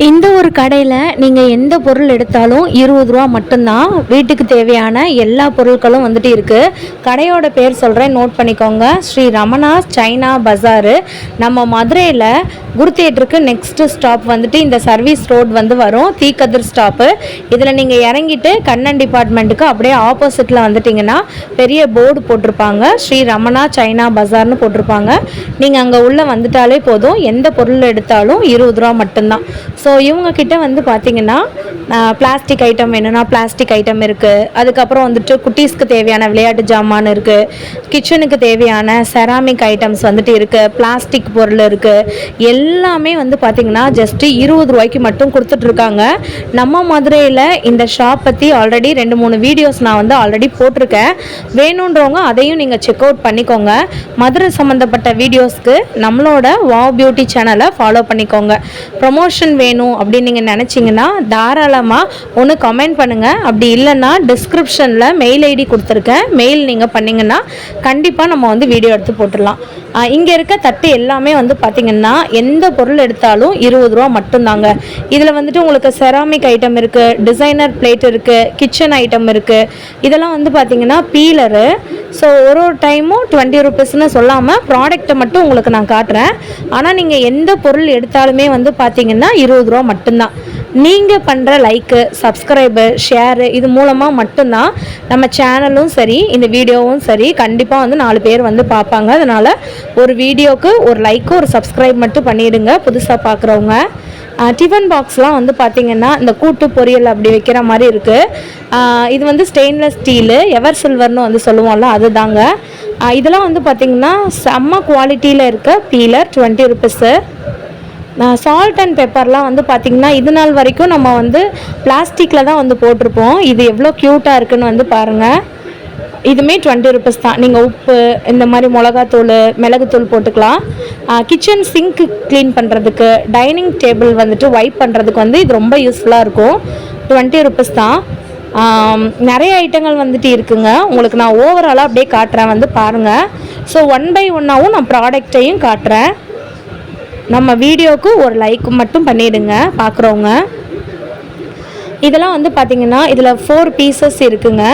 இந்த ஒரு கடையில் நீங்கள் எந்த பொருள் எடுத்தாலும் 20 ரூபா மட்டும்தான். வீட்டுக்கு தேவையான எல்லா பொருட்களும் வந்துட்டு இருக்குது. கடையோட பேர் சொல்கிறேன், நோட் பண்ணிக்கோங்க. ஸ்ரீ ரமணாஸ் சைனா பஜாரு. நம்ம மதுரையில் குரு தியேட்டருக்கு நெக்ஸ்ட்டு ஸ்டாப் வந்துட்டு இந்த சர்வீஸ் ரோடு வந்து வரும், தீக்கதிர் ஸ்டாப்பு. இதில் நீங்கள் இறங்கிட்டு கண்ணன் டிபார்ட்மெண்ட்டுக்கு அப்படியே ஆப்போசிட்டில் வந்துட்டிங்கன்னா பெரிய போர்டு போட்டிருப்பாங்க, ஸ்ரீ ரமணா சைனா பஜார்னு போட்டிருப்பாங்க. நீங்கள் அங்கே உள்ளே வந்துட்டாலே போதும், எந்த பொருள் எடுத்தாலும் 20 ரூபா மட்டும்தான். ஸோ இவங்கக்கிட்ட வந்து பார்த்திங்கன்னா பிளாஸ்டிக் ஐட்டம் வேணும்னா பிளாஸ்டிக் ஐட்டம் இருக்குது. அதுக்கப்புறம் வந்துட்டு குட்டீஸ்க்கு தேவையான விளையாட்டு ஜாமான் இருக்குது. கிச்சனுக்கு தேவையான செராமிக் ஐட்டம்ஸ் வந்துட்டு இருக்குது. பிளாஸ்டிக் பொருள் இருக்குது. எல்லாமே வந்து பார்த்திங்கன்னா ஜஸ்ட்டு 20 ரூபாய்க்கு மட்டும் கொடுத்துட்ருக்காங்க. நம்ம மதுரையில் இந்த ஷாப் பற்றி ஆல்ரெடி 2-3 வீடியோஸ் நான் வந்து ஆல்ரெடி போட்டிருக்கேன். வேணுன்றவங்க அதையும் நீங்கள் செக் அவுட் பண்ணிக்கோங்க. மதுரை சம்மந்தப்பட்ட வீடியோஸ்க்கு நம்மளோட வாவ் பியூட்டி சேனலை ஃபாலோ பண்ணிக்கோங்க. ப்ரமோஷன் வேணும் அப்படின்னு நீங்கள் நினச்சிங்கன்னா தாராளமாக ஒன்று கமெண்ட் பண்ணுங்கள். அப்படி இல்லைன்னா டிஸ்கிரிப்ஷனில் மெயில் ஐடி கொடுத்துருக்கேன், மெயில் நீங்கள் பண்ணிங்கன்னா கண்டிப்பாக நம்ம வந்து வீடியோ எடுத்து போட்டுடலாம். இங்கே இருக்க தட்டு எல்லாமே வந்து பார்த்திங்கன்னா எந்த பொருள் எடுத்தாலும் 20 ரூபா மட்டும்தாங்க. இதில் வந்துட்டு உங்களுக்கு செராமிக் ஐட்டம் இருக்குது, டிசைனர் பிளேட் இருக்குது, கிச்சன் ஐட்டம் இருக்குது. இதெல்லாம் வந்து பார்த்திங்கன்னா பீலரு. ஸோ ஒரு டைமும் 20 ருபீஸ்னு சொல்லாமல் ப்ராடக்ட்டை மட்டும் உங்களுக்கு நான் காட்டுறேன். ஆனால் நீங்கள் எந்த பொருள் எடுத்தாலுமே வந்து பார்த்திங்கன்னா 20 ரூபா மட்டும்தான். நீங்கள் பண்ணுற லைக்கு, சப்ஸ்கிரைபு, ஷேரு இது மூலமாக மட்டும்தான் நம்ம சேனலும் சரி இந்த வீடியோவும் சரி கண்டிப்பாக வந்து 4 பேர் வந்து பார்ப்பாங்க. அதனால் ஒரு வீடியோவுக்கு ஒரு லைக்கு ஒரு சப்ஸ்கிரைப் மட்டும் பண்ணிவிடுங்க புதுசாக பார்க்குறவங்க. டிஃபன் பாக்ஸ்லாம் வந்து பார்த்திங்கன்னா இந்த கூட்டு பொரியல் அப்படி வைக்கிற மாதிரி இருக்குது. இது வந்து ஸ்டெயின்லெஸ் ஸ்டீலு, எவர் சில்வர்னு வந்து சொல்லுவோம்ல அதுதாங்க. இதெல்லாம் வந்து பார்த்திங்கன்னா செம்ம குவாலிட்டியில் இருக்க பீலர், 20 ருபீஸு. சால்ட் அண்ட் பெப்பர்லாம் வந்து பார்த்திங்கன்னா இது நாள் வரைக்கும் நம்ம வந்து பிளாஸ்டிக்கில் தான் வந்து போட்டிருப்போம். இது எவ்வளோ க்யூட்டாக இருக்குதுன்னு வந்து பாருங்கள். இதுவுமே 20 ருபீஸ் தான். நீங்கள் உப்பு இந்த மாதிரி மிளகாத்தூள், மிளகுத்தூள் போட்டுக்கலாம். கிச்சன் சிங்க் க்ளீன் பண்ணுறதுக்கு, டைனிங் டேபிள் வந்துட்டு வைப் பண்ணுறதுக்கு வந்து இது ரொம்ப யூஸ்ஃபுல்லாக இருக்கும். 20 ருபீஸ் தான். நிறைய ஐட்டங்கள் வந்துட்டு இருக்குங்க. உங்களுக்கு நான் ஓவராலாக அப்படியே காட்டுறேன், வந்து பாருங்கள். ஸோ 1 by 1ஆகவும் நான் ப்ராடக்டையும் காட்டுறேன். நம்ம வீடியோவுக்கு ஒரு லைக் மட்டும் பண்ணிவிடுங்க பார்க்குறவங்க. இதெல்லாம் வந்து பார்த்திங்கன்னா இதில் 4 பீசஸ் இருக்குங்க.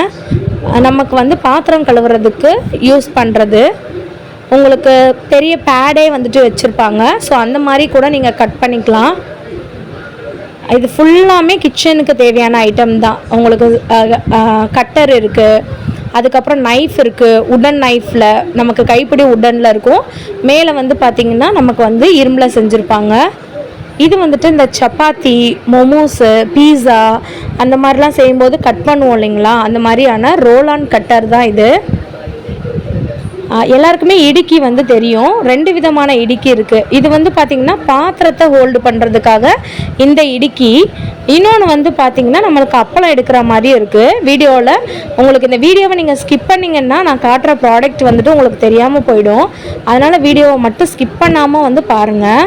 நமக்கு வந்து பாத்திரம் கழுவுறதுக்கு யூஸ் பண்ணுறது. உங்களுக்கு பெரிய பேடே வந்துட்டு வச்சுருப்பாங்க. ஸோ அந்த மாதிரி கூட நீங்கள் கட் பண்ணிக்கலாம். இது ஃபுல்லாமே கிச்சனுக்கு தேவையான ஐட்டம் தான். உங்களுக்கு கட்டர் இருக்குது, அதுக்கப்புறம் நைஃப் இருக்குது. உடன் நைஃப்பில் நமக்கு கைப்பிடி உடனில் இருக்கும். மேலே வந்து பார்த்திங்கன்னா நமக்கு வந்து இரும்பில் செஞ்சுருப்பாங்க. இது வந்துட்டு இந்த சப்பாத்தி, மொமோஸு, பீஸா அந்த மாதிரிலாம் செய்யும்போது கட் பண்ணுவோம் இல்லைங்களா, அந்த மாதிரியான ரோல் ஆன் கட்டர் தான் இது. எல்லாருக்குமே இடுக்கி வந்து தெரியும். 2 விதமான இடுக்கி இருக்குது. இது வந்து பார்த்திங்கன்னா பாத்திரத்தை ஹோல்டு பண்ணுறதுக்காக இந்த இடுக்கி. இன்னொன்று வந்து பார்த்திங்கன்னா நம்மளுக்கு அப்பளம் எடுக்கிற மாதிரி இருக்குது. வீடியோவில் உங்களுக்கு இந்த வீடியோவை நீங்கள் ஸ்கிப் பண்ணிங்கன்னா நான் காட்டுற ப்ராடக்ட் வந்துட்டு உங்களுக்கு தெரியாமல் போயிடும். அதனால் வீடியோவை மட்டும் ஸ்கிப் பண்ணாமல் வந்து பாருங்கள்.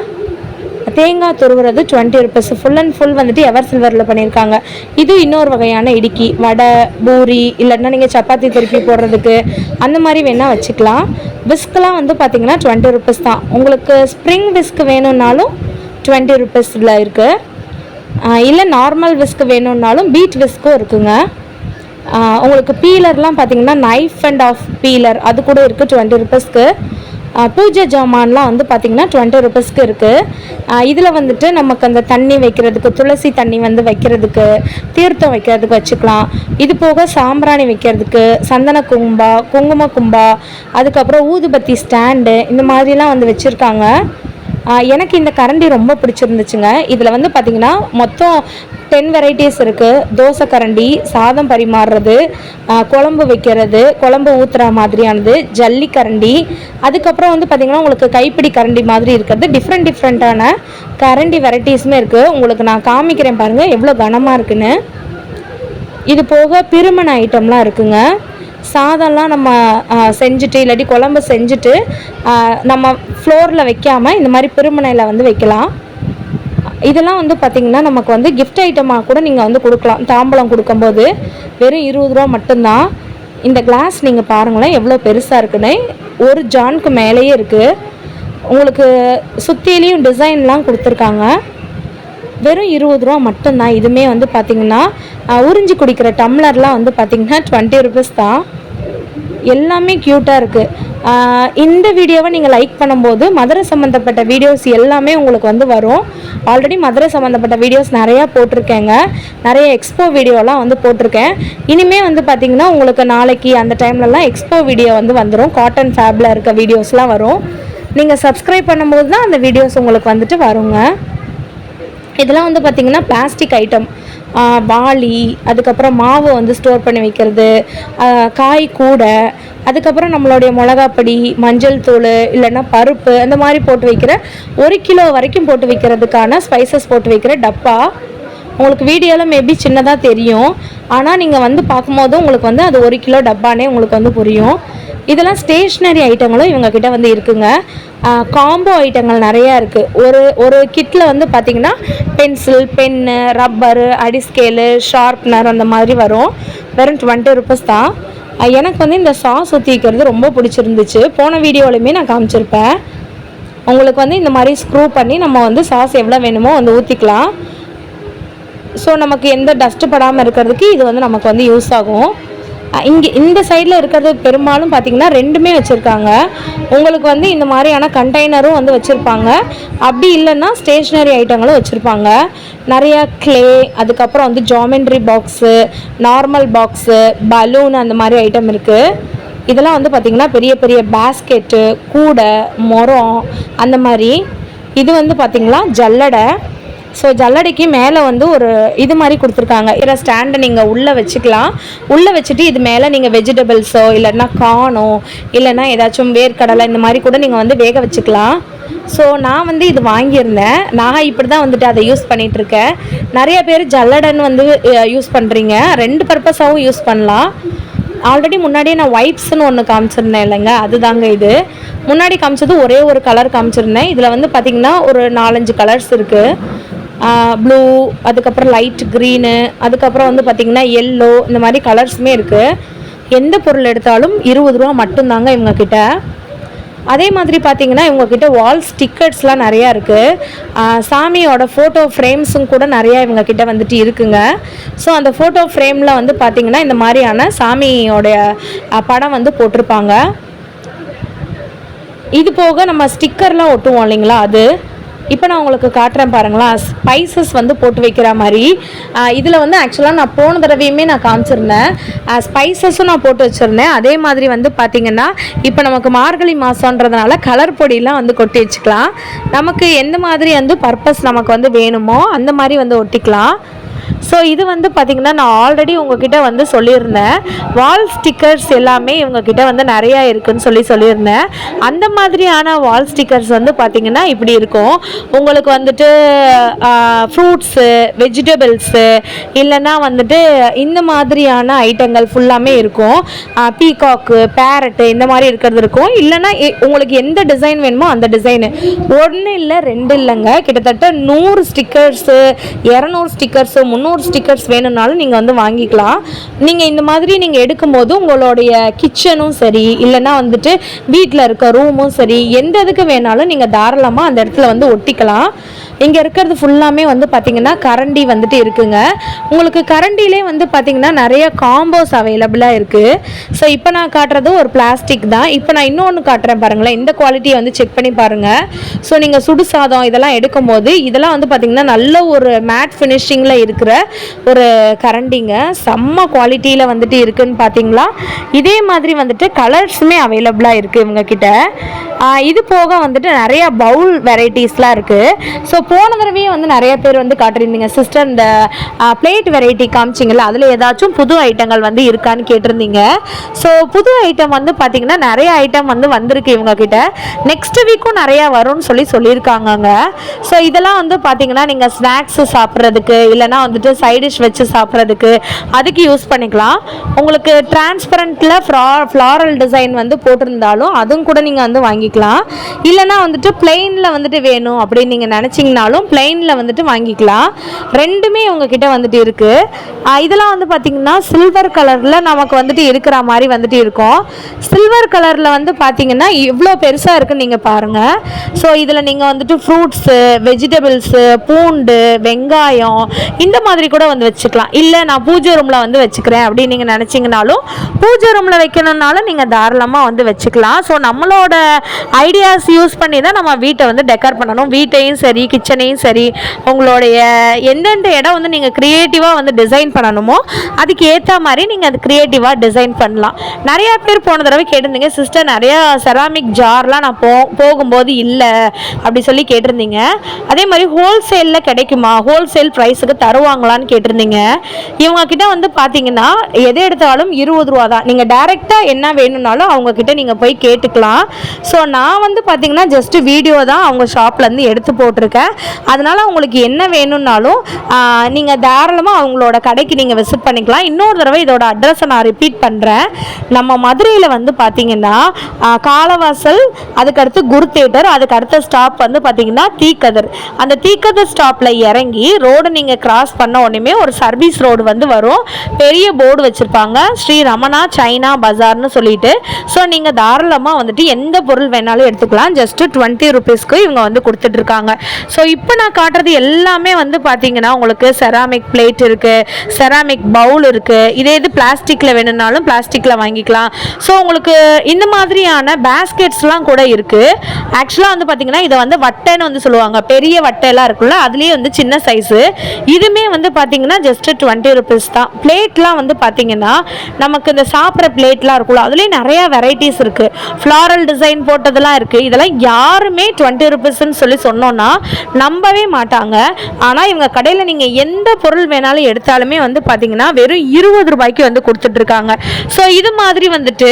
தேங்காய் துருவுறது 20 ருபீஸ். ஃபுல் அண்ட் ஃபுல் வந்துட்டு எவர் சில்வரில் பண்ணியிருக்காங்க. இது இன்னொரு வகையான இடுக்கி. வடை, பூரி இல்லைன்னா நீங்கள் சப்பாத்தி திருப்பி போடுறதுக்கு அந்த மாதிரி வேணால் வச்சுக்கலாம். விஸ்கெலாம் வந்து பார்த்திங்கன்னா 20 ருபீஸ் தான். உங்களுக்கு ஸ்ப்ரிங் விஸ்க் வேணும்னாலும் 20 ருபீஸில் இருக்குது. இல்லை நார்மல் விஸ்க் வேணும்னாலும் பீட் விஸ்க்கும் இருக்குங்க. உங்களுக்கு பீலர்லாம் பார்த்திங்கன்னா நைஃப் அண்ட் ஆஃப் பீலர் அது கூட இருக்குது 20 ருபீஸ்க்கு. பூஜை ஜாமான்லாம் வந்து பார்த்திங்கன்னா 20 ருபீஸ்க்கு இருக்குது. இதில் வந்துட்டு நமக்கு அந்த தண்ணி வைக்கிறதுக்கு, துளசி தண்ணி வந்து வைக்கிறதுக்கு, தீர்த்தம் வைக்கிறதுக்கு வச்சுக்கலாம். இது போக சாம்பிராணி வைக்கிறதுக்கு, சந்தன கும்பா, குங்கும கும்பா, அதுக்கப்புறம் ஊதுபத்தி ஸ்டாண்டு இந்த மாதிரிலாம் வந்து வச்சுருக்காங்க. எனக்கு இந்த கரண்டி ரொம்ப பிடிச்சிருந்துச்சுங்க. இதில் வந்து பார்த்திங்கன்னா மொத்தம் 10 வெரைட்டிஸ் இருக்குது. தோசை கரண்டி, சாதம் பரிமாறுறது, குழம்பு வைக்கிறது, குழம்பு ஊற்றுற மாதிரியானது, ஜல்லி கரண்டி, அதுக்கப்புறம் வந்து பார்த்திங்கன்னா உங்களுக்கு கைப்பிடி கரண்டி மாதிரி இருக்கிறது. டிஃப்ரெண்ட்டான கரண்டி வெரைட்டிஸுமே இருக்குது. உங்களுக்கு நான் காமிக்கிறேன் பாருங்கள் எவ்வளோ கனமாக இருக்குன்னு. இது போக பிரிமண ஐட்டம்லாம் இருக்குங்க. சாதம்லாம் நம்ம செஞ்சுட்டு இல்லாட்டி குழம்பு செஞ்சுட்டு நம்ம ஃப்ளோரில் வைக்காமல் இந்த மாதிரி பிரிமணையில் வந்து வைக்கலாம். இதெல்லாம் வந்து பார்த்திங்கன்னா நமக்கு வந்து கிஃப்ட் ஐட்டமாக கூட நீங்கள் வந்து கொடுக்கலாம். தாம்பலம் கொடுக்கும்போது வெறும் 20 ரூபா மட்டும்தான். இந்த கிளாஸ் நீங்கள் பாருங்களேன் எவ்வளோ பெருசாக இருக்குன்னு. ஒரு ஜானுக்கு மேலேயே இருக்குது. உங்களுக்கு சுற்றிலையும் டிசைன்லாம் கொடுத்துருக்காங்க. வெறும் 20 ரூபா மட்டும்தான். இதுவுமே வந்து பார்த்திங்கன்னா உறிஞ்சி குடிக்கிற டம்ளர்லாம் வந்து பார்த்திங்கன்னா 20 ருபீஸ் தான். எல்லாமே க்யூட்டாக இருக்குது. இந்த வீடியோவை நீங்கள் லைக் பண்ணும்போது மதுரை சம்மந்தப்பட்ட வீடியோஸ் எல்லாமே உங்களுக்கு வந்து வரும். ஆல்ரெடி மதுரை சம்மந்தப்பட்ட வீடியோஸ் நிறையா போட்டிருக்கேங்க. நிறைய எக்ஸ்போ வீடியோலாம் வந்து போட்டிருக்கேன். இனிமேல் வந்து பார்த்திங்கன்னா உங்களுக்கு நாளைக்கு அந்த டைம்லலாம் எக்ஸ்போ வீடியோ வந்து வந்துடும். காட்டன் ஃபேப்பில் இருக்க வீடியோஸ்லாம் வரும். நீங்கள் சப்ஸ்கிரைப் பண்ணும்போது தான் அந்த வீடியோஸ் உங்களுக்கு வந்துட்டு வருங்க. இதெல்லாம் வந்து பார்த்திங்கன்னா பிளாஸ்டிக் ஐட்டம், வாளி, அதுக்கப்புறம் மாவு வந்து ஸ்டோர் பண்ணி வைக்கிறது, காய் கூடை, அதுக்கப்புறம் நம்மளுடைய மிளகாப்பொடி, மஞ்சள் தூள், இல்லைன்னா பருப்பு அந்த மாதிரி போட்டு வைக்கிற 1 கிலோ வரைக்கும் போட்டு வைக்கிறதுக்கான ஸ்பைசஸ் போட்டு வைக்கிற டப்பா. உங்களுக்கு வீடியோவில் மேபி சின்னதாக தெரியும், ஆனால் நீங்கள் வந்து பார்க்கும்போது உங்களுக்கு வந்து அது 1 கிலோ டப்பானே உங்களுக்கு வந்து புரியும். இதெல்லாம் ஸ்டேஷ்னரி ஐட்டங்களும் இவங்கக்கிட்ட வந்து இருக்குங்க. காம்போ ஐட்டங்கள் நிறையா இருக்குது. ஒரு கிட்டில் வந்து பார்த்திங்கன்னா பென்சில், பென்னு, ரப்பரு, அடிஸ்கேலு, ஷார்ப்னர் அந்த மாதிரி வரும். வெறும் 20 ருபீஸ் தான். எனக்கு வந்து இந்த சாஸ் ஊற்றி வைக்கிறது ரொம்ப பிடிச்சிருந்துச்சு. போன வீடியோலையுமே நான் காமிச்சிருப்பேன். உங்களுக்கு வந்து இந்த மாதிரி ஸ்க்ரூ பண்ணி நம்ம வந்து சாஸ் எவ்வளோ வேணுமோ வந்து ஊற்றிக்கலாம். ஸோ நமக்கு எந்த டஸ்ட்டு படாமல் இருக்கிறதுக்கு இது வந்து நமக்கு வந்து யூஸ் ஆகும். இங்கே இந்த சைடில் இருக்கிறது பெரும்பாலும் பார்த்திங்கன்னா 2மே வச்சுருக்காங்க. உங்களுக்கு வந்து இந்த மாதிரியான கண்டெய்னரும் வந்து வச்சுருப்பாங்க. அப்படி இல்லைன்னா ஸ்டேஷ்னரி ஐட்டங்களும் வச்சுருப்பாங்க. நிறையா க்ளே, அதுக்கப்புறம் வந்து geometry box, normal box, balloon அந்த மாதிரி ஐட்டம் இருக்குது. இதெல்லாம் வந்து பார்த்திங்கன்னா பெரிய பெரிய பேஸ்கெட்டு, கூடை, முறம் அந்த மாதிரி. இது வந்து பார்த்திங்களா ஜல்லடை. ஸோ ஜல்லடைக்கு மேலே வந்து ஒரு இது மாதிரி கொடுத்துருக்காங்க. இதில் ஸ்டாண்டை நீங்கள் உள்ளே வச்சுக்கலாம். உள்ளே வச்சுட்டு இது மேலே நீங்கள் வெஜிடபிள்ஸோ இல்லைன்னா கார்னோ இல்லைன்னா ஏதாச்சும் வேர்க்கடலை இந்த மாதிரி கூட நீங்கள் வந்து வேக வச்சுக்கலாம். ஸோ நான் வந்து இது வாங்கியிருந்தேன். நான் இப்படி தான் வந்துட்டு அதை யூஸ் பண்ணிகிட்ருக்கேன். நிறைய பேர் ஜல்லடைன்னு வந்து யூஸ் பண்ணுறீங்க. 2 பர்பஸாகவும் யூஸ் பண்ணலாம். ஆல்ரெடி முன்னாடியே நான் வைப்ஸ்ன்னு ஒன்று காமிச்சிருந்தேன் இல்லைங்க, அதுதாங்க இது. முன்னாடி காமிச்சது ஒரே ஒரு கலர் காமிச்சிருந்தேன். இதில் வந்து பார்த்திங்கன்னா ஒரு 4-5 கலர்ஸ் இருக்குது. ப்ளூ, அதுக்கப்புறம் லைட் க்ரீனு, அதுக்கப்புறம் வந்து பார்த்திங்கன்னா எல்லோ, இந்த மாதிரி கலர்ஸுமே இருக்குது. எந்த பொருள் எடுத்தாலும் 20 ரூபா மட்டும்தாங்க இவங்கக்கிட்ட. அதே மாதிரி பார்த்திங்கன்னா இவங்கக்கிட்ட வால் ஸ்டிக்கர்ஸ்லாம் நிறையா இருக்குது. சாமியோட ஃபோட்டோ ஃப்ரேம்ஸும் கூட நிறையா இவங்கக்கிட்ட வந்துட்டு இருக்குங்க. ஸோ அந்த ஃபோட்டோ ஃப்ரேமில் வந்து பார்த்திங்கன்னா இந்த மாதிரியான சாமியோடைய படம் வந்து போட்டிருப்பாங்க. இது போக நம்ம ஸ்டிக்கர்லாம் ஒட்டுவோம் இல்லைங்களா, அது இப்போ நான் உங்களுக்கு காட்டுறேன் பாருங்களா. ஸ்பைசஸ் வந்து போட்டு வைக்கிற மாதிரி. இதில் வந்து ஆக்சுவலாக நான் போன தடவையுமே நான் காமிச்சிருந்தேன். ஸ்பைசஸும் நான் போட்டு வச்சுருந்தேன். அதே மாதிரி வந்து பார்த்திங்கன்னா இப்போ நமக்கு மார்கழி மாதன்றதுனால கலர் பொடியெலாம் வந்து கொட்டி வச்சுக்கலாம். நமக்கு எந்த மாதிரி வந்து பர்பஸ் நமக்கு வந்து வேணுமோ அந்த மாதிரி வந்து ஒட்டிக்கலாம். ஸோ இது வந்து பார்த்திங்கன்னா நான் ஆல்ரெடி உங்ககிட்ட வந்து சொல்லியிருந்தேன். வால் ஸ்டிக்கர்ஸ் எல்லாமே இவங்கக்கிட்ட வந்து நிறையா இருக்குதுன்னு சொல்லியிருந்தேன். அந்த மாதிரியான வால் ஸ்டிக்கர்ஸ் வந்து பார்த்திங்கன்னா இப்படி இருக்கும். உங்களுக்கு வந்துட்டு ஃப்ரூட்ஸு, வெஜிடபிள்ஸு, இல்லைன்னா வந்துட்டு இந்த மாதிரியான ஐட்டங்கள் ஃபுல்லாமே இருக்கும். பீகாக்கு, பேரட்டு இந்த மாதிரி இருக்கிறது இருக்கும். இல்லைன்னா உங்களுக்கு எந்த டிசைன் வேணுமோ அந்த டிசைனு. 1 இல்லை 2 இல்லைங்க, கிட்டத்தட்ட 100 ஸ்டிக்கர்ஸு, 200 ஸ்டிக்கர்ஸு, 300 ஸ்டிக்கர்ஸ் வேணும்னாலும் நீங்கள் வந்து வாங்கிக்கலாம். நீங்கள் இந்த மாதிரி நீங்கள் எடுக்கும்போது உங்களுடைய கிச்சனும் சரி, இல்லைன்னா வந்துட்டு வீட்டில் இருக்க ரூமும் சரி, எந்த இதுக்கு வேணாலும் நீங்கள் தாராளமாக அந்த இடத்துல வந்து ஒட்டிக்கலாம். இங்கே இருக்கிறது ஃபுல்லாமே வந்து பார்த்திங்கன்னா கரண்டி வந்துட்டு இருக்குங்க. உங்களுக்கு கரண்டிலே வந்து பார்த்திங்கன்னா நிறைய காம்போஸ் அவைலபிளாக இருக்குது. ஸோ இப்போ நான் காட்டுறது ஒரு பிளாஸ்டிக் தான். இப்போ நான் இன்னொன்று காட்டுறேன் பாருங்களேன். இந்த குவாலிட்டியை வந்து செக் பண்ணி பாருங்கள். ஸோ நீங்கள் சுடு சாதம் இதெல்லாம் எடுக்கும்போது இதெல்லாம் வந்து பார்த்திங்கன்னா நல்ல ஒரு மேட் ஃபினிஷிங்கில் இருக்கிற ஒரு கரண்டிங்க. செம்ம குவாலிட்டியில் வந்துட்டு இருக்குதுன்னு பார்த்தீங்களா. இதே மாதிரி வந்துட்டு கலர்ஸுமே அவைலபிளாக இருக்குது இவங்கக்கிட்ட. இது போக வந்துட்டு நிறைய பவுல் வெரைட்டிஸ்லாம் இருக்குது. ஸோ போன தடவையும் வந்து நிறைய பேர் வந்து காட்டியிருந்தீங்க, சிஸ்டர் இந்த பிளேட் வெரைட்டி காமிச்சிங்களா, அதில் ஏதாச்சும் புது ஐட்டங்கள் வந்து இருக்கான்னு கேட்டிருந்தீங்க. ஸோ புது ஐட்டம் வந்து பார்த்திங்கன்னா நிறைய ஐட்டம் வந்து வந்திருக்கு இவங்கக்கிட்ட. நெக்ஸ்ட் வீக்கும் நிறையா வரும்னு சொல்லியிருக்காங்கங்க. ஸோ இதெல்லாம் வந்து பார்த்திங்கன்னா நீங்கள் ஸ்நாக்ஸு சாப்பிட்றதுக்கு, இல்லைனா வந்துட்டு சைடிஷ் வச்சு சாப்பிட்றதுக்கு அதுக்கு யூஸ் பண்ணிக்கலாம். உங்களுக்கு டிரான்ஸ்பரண்ட்டில் ஃப்ளாரல் டிசைன் வந்து போட்டிருந்தாலும் அதுவும் கூட நீங்கள் வந்து வாங்கிக்கலாம். இல்லைனா வந்துட்டு பிளெயினில் வந்துட்டு வேணும் அப்படின்னு நீங்கள் நினச்சிங்கன்னா வாங்கினீங்கனாலும் பிளெயினில் வந்துட்டு வாங்கிக்கலாம். ரெண்டுமே உங்ககிட்ட வந்துட்டு இருக்குது. இதெல்லாம் வந்து பார்த்திங்கன்னா சில்வர் கலரில் நமக்கு வந்துட்டு இருக்கிற மாதிரி வந்துட்டு இருக்கும். சில்வர் கலரில் வந்து பார்த்திங்கன்னா இவ்வளோ பெருசாக இருக்குன்னு நீங்கள் பாருங்கள். ஸோ இதில் நீங்கள் வந்துட்டு ஃப்ரூட்ஸு, வெஜிடபிள்ஸு, பூண்டு, வெங்காயம் இந்த மாதிரி கூட வந்து வச்சுக்கலாம். இல்லை நான் பூஜை ரூமில் வந்து வச்சுக்கிறேன் அப்படின்னு நீங்கள் நினச்சிங்கனாலும் பூஜை ரூமில் வைக்கணுன்னாலும் நீங்கள் தாராளமாக வந்து வச்சுக்கலாம். ஸோ நம்மளோட ஐடியாஸ் யூஸ் பண்ணி தான் நம்ம வீட்டை வந்து டெக்கர் பண்ணணும். வீட்டையும் சரி, கிச்சனையும் சரி, உங்களுடைய எந்தெந்த இடம் வந்து நீங்கள் க்ரியேட்டிவாக வந்து டிசைன் பண்ணணுமோ அதுக்கு ஏற்ற மாதிரி நீங்கள் அது க்ரியேட்டிவாக டிசைன் பண்ணலாம். நிறையா பேர் போன தடவை கேட்டிருந்தீங்க, சிஸ்டர் நிறையா செராமிக் ஜார்லாம் நான் போகும்போது இல்லை அப்படி சொல்லி கேட்டிருந்தீங்க. அதே மாதிரி ஹோல்சேலில் கிடைக்குமா, ஹோல்சேல் ப்ரைஸுக்கு தருவாங்களான்னு கேட்டிருந்தீங்க. இவங்கக்கிட்ட வந்து பார்த்தீங்கன்னா எது எடுத்தாலும் 20 ரூபா தான். நீங்கள் டைரெக்டாக என்ன வேணும்னாலும் அவங்கக்கிட்ட நீங்கள் போய் கேட்டுக்கலாம். ஸோ நான் வந்து பார்த்தீங்கன்னா ஜஸ்ட்டு வீடியோ தான் அவங்க ஷாப்லேருந்து எடுத்து போட்டிருக்கேன். அதனால் உங்களுக்கு என்ன வேணும்னாலும் நீங்கள் தாராளமாக அவங்களோட கடைக்கு நீங்கள் விசிட் பண்ணிக்கலாம். இன்னொரு தடவை இதோட அட்ரஸை நான் ரிப்பீட் பண்ணுறேன். நம்ம மதுரையில் வந்து பார்த்திங்கன்னா காலவாசல், அதுக்கடுத்து குரு தேட்டர், அதுக்கு அடுத்த ஸ்டாப் வந்து பார்த்திங்கன்னா தீக்கதர். அந்த தீக்கதர் ஸ்டாப்பில் இறங்கி ரோடு நீங்கள் கிராஸ் பண்ண உடனே ஒரு சர்வீஸ் ரோடு வந்து வரும். பெரிய போர்டு வச்சுருப்பாங்க, ஸ்ரீ ரமணா சைனா பஜார்னு சொல்லிட்டு. ஸோ நீங்கள் தாராளமாக வந்துட்டு எந்த பொருள் வேணாலும் எடுத்துக்கலாம். ஜஸ்ட்டு 20 ருபீஸ்க்கு இவங்க வந்து கொடுத்துட்ருக்காங்க. ஸோ இப்போ நான் காட்டுறது எல்லாமே வந்து பார்த்தீங்கன்னா உங்களுக்கு செராமிக் பிளேட் இருக்குது, செராமிக் பவுல் இருக்குது. இதே இது பிளாஸ்டிக்கில் வேணும்னாலும் பிளாஸ்டிக்கில் வாங்கிக்கலாம். ஸோ உங்களுக்கு இந்த மாதிரியான பேஸ்கெட்ஸ்லாம் கூட இருக்குது. ஆக்சுவலாக வந்து பார்த்தீங்கன்னா இதை வந்து வட்டைன்னு வந்து சொல்லுவாங்க. பெரிய வட்டையெல்லாம் இருக்குல்ல, அதுலேயே வந்து சின்ன சைஸு. இதுவுமே வந்து பார்த்தீங்கன்னா ஜஸ்ட்டு 20 ருபீஸ் தான். பிளேட்லாம் வந்து பார்த்தீங்கன்னா நமக்கு இந்த சாப்பிட்ற பிளேட்லாம் இருக்குல்ல, அதுலேயும் நிறையா வெரைட்டிஸ் இருக்குது. ஃப்ளாரல் டிசைன் போட்டதெல்லாம் இருக்குது. இதெல்லாம் யாருமே 20 ருபீஸ்ன்னு சொல்லி சொன்னோன்னா நம்பவே மாட்டாங்க. ஆனால் இவங்க கடையில் நீங்கள் எந்த பொருள் வேணாலும் எடுத்தாலுமே வந்து பார்த்தீங்கன்னா வெறும் 20 ரூபாய்க்கு வந்து கொடுத்துட்ருக்காங்க. ஸோ இது மாதிரி வந்துட்டு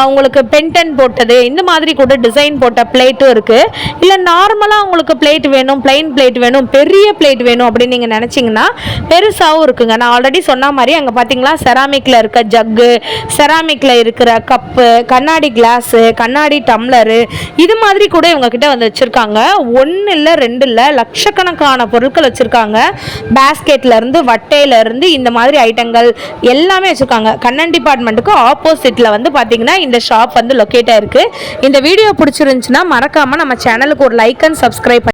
உங்களுக்கு பென்டன் போட்டது, இந்த மாதிரி கூட டிசைன் போட்ட பிளேட்டும் இருக்குது. இல்லை நார்மலாக உங்களுக்கு பிளேட் வேணும், பிளைன் பிளேட் வேணும், பெரிய பிளேட் வேணும் அப்படின்னு நீங்கள் நினச்சிங்கன்னா பெருசாகவும் இருக்குங்க. நான் ஆல்ரெடி சொன்ன மாதிரி அங்கே பார்த்தீங்களா செராமிக்கில் இருக்க ஜக்கு, செராமிக்கில் இருக்கிற கப்பு, கண்ணாடி கிளாஸு, கண்ணாடி டம்ளரு, இது மாதிரி கூட இவங்கக்கிட்ட வந்து வச்சுருக்காங்க. 1 இல்லை 2 இல்லை, லட்சக்கணக்கான பொருட்கள் வச்சுருக்காங்க. பேஸ்கெட்லேருந்து வட்டையிலேருந்து இந்த மாதிரி ஐட்டங்கள் எல்லாமே வச்சுருக்காங்க. கண்ணன் டிபார்ட்மெண்ட்டுக்கு ஆப்போசிட்டில் வந்து பார்த்திங்கன்னா இந்த ஷாப் வந்து லொக்கேட் ஆகிருக்கு. இந்த வீடியோ பிடிச்சிருந்துச்சுன்னா மறக்காமல் நம்ம சேனலுக்கு ஒரு லைக் அண்ட் சப்ஸ்கிரைப்